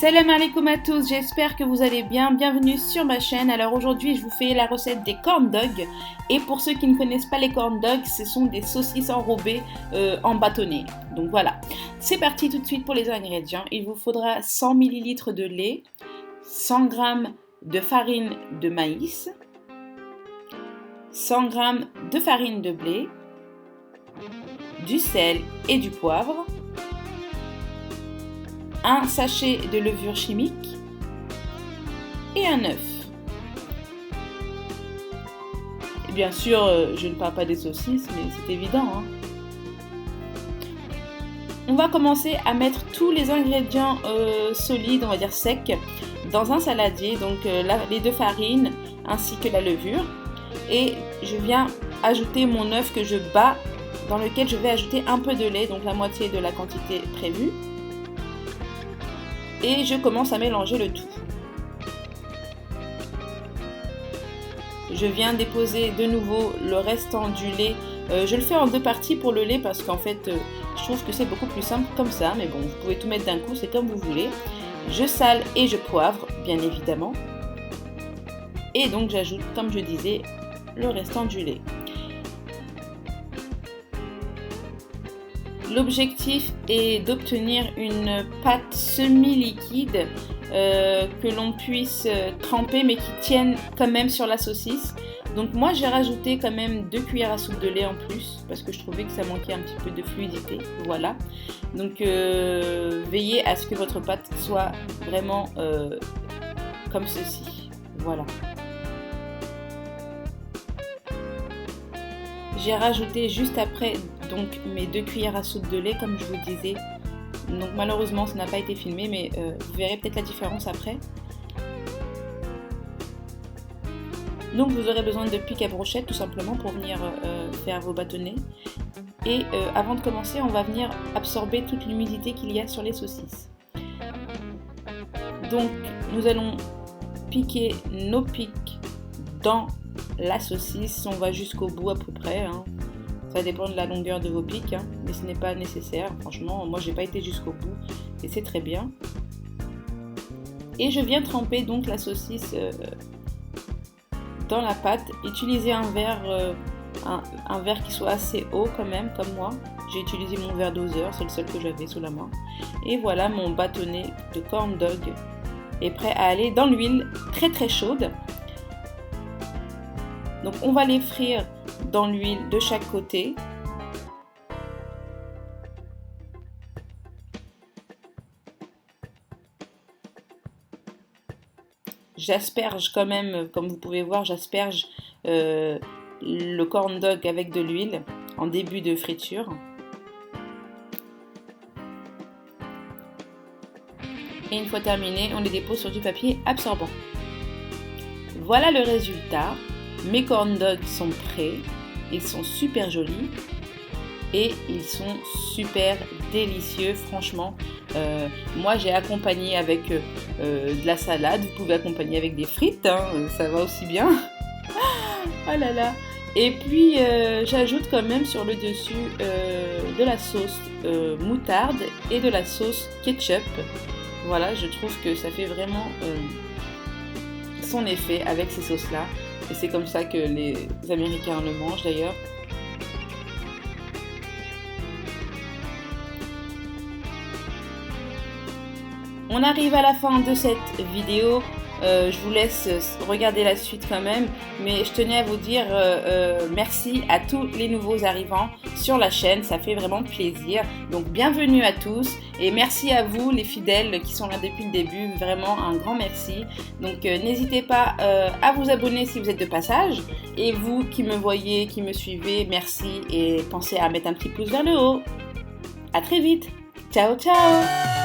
Salam alaikum à tous, j'espère que vous allez bien, bienvenue sur ma chaîne. Alors aujourd'hui je vous fais la recette des corn dogs et pour ceux qui ne connaissent pas les corn dogs, ce sont des saucisses enrobées en bâtonnet. Donc voilà, c'est parti tout de suite pour les ingrédients. Il vous faudra 100 ml de lait, 100 g de farine de maïs, 100 g de farine de blé, du sel et du poivre, un sachet de levure chimique et un œuf. Et bien sûr, je ne parle pas des saucisses, mais c'est évident. On va commencer à mettre tous les ingrédients solides, on va dire secs, dans un saladier, donc les deux farines ainsi que la levure. Et je viens ajouter mon œuf que je bats, dans lequel je vais ajouter un peu de lait, donc la moitié de la quantité prévue. Et je commence à mélanger le tout. Je viens déposer de nouveau le restant du lait. Je le fais en deux parties pour le lait parce qu'en fait, je trouve que c'est beaucoup plus simple comme ça. Mais bon, vous pouvez tout mettre d'un coup, c'est comme vous voulez. Je sale et je poivre, bien évidemment. Et donc j'ajoute, comme je disais, le restant du lait. L'objectif est d'obtenir une pâte semi-liquide que l'on puisse tremper mais qui tienne quand même sur la saucisse. Donc moi j'ai rajouté quand même 2 cuillères à soupe de lait en plus parce que je trouvais que ça manquait un petit peu de fluidité. Voilà. Donc veillez à ce que votre pâte soit vraiment comme ceci. Voilà. J'ai rajouté juste après donc mes 2 cuillères à soupe de lait comme je vous disais. Donc malheureusement ça n'a pas été filmé mais vous verrez peut-être la différence après. Donc vous aurez besoin de pic à brochette tout simplement pour venir faire vos bâtonnets. Et avant de commencer on va venir absorber toute l'humidité qu'il y a sur les saucisses. Donc nous allons piquer nos pics dans la saucisse, on va jusqu'au bout à peu près. Ça dépend de la longueur de vos pics, mais ce n'est pas nécessaire. Franchement, moi j'ai pas été jusqu'au bout et c'est très bien. Et je viens tremper donc la saucisse dans la pâte. Utilisez un verre qui soit assez haut quand même, comme moi. J'ai utilisé mon verre doseur, c'est le seul que j'avais sous la main. Et voilà, mon bâtonnet de corn dog est prêt à aller dans l'huile très très chaude. Donc on va les frire dans l'huile de chaque côté. J'asperge quand même, comme vous pouvez voir, j'asperge le corn dog avec de l'huile en début de friture. Et une fois terminé, on les dépose sur du papier absorbant. Voilà le résultat. Mes corn dogs sont prêts, ils sont super jolis et ils sont super délicieux, franchement. Moi j'ai accompagné avec de la salade, vous pouvez accompagner avec des frites, ça va aussi bien. Oh là là. Et puis j'ajoute quand même sur le dessus de la sauce moutarde et de la sauce ketchup. Voilà, je trouve que ça fait vraiment son effet avec ces sauces là. Et c'est comme ça que les Américains le mangent d'ailleurs. On arrive à la fin de cette vidéo. Je vous laisse regarder la suite quand même. Mais je tenais à vous dire merci à tous les nouveaux arrivants sur la chaîne. Ça fait vraiment plaisir. Donc bienvenue à tous. Et merci à vous les fidèles qui sont là depuis le début. Vraiment un grand merci. Donc n'hésitez pas à vous abonner si vous êtes de passage. Et vous qui me voyez, qui me suivez, merci. Et pensez à mettre un petit pouce vers le haut. À très vite. Ciao ciao.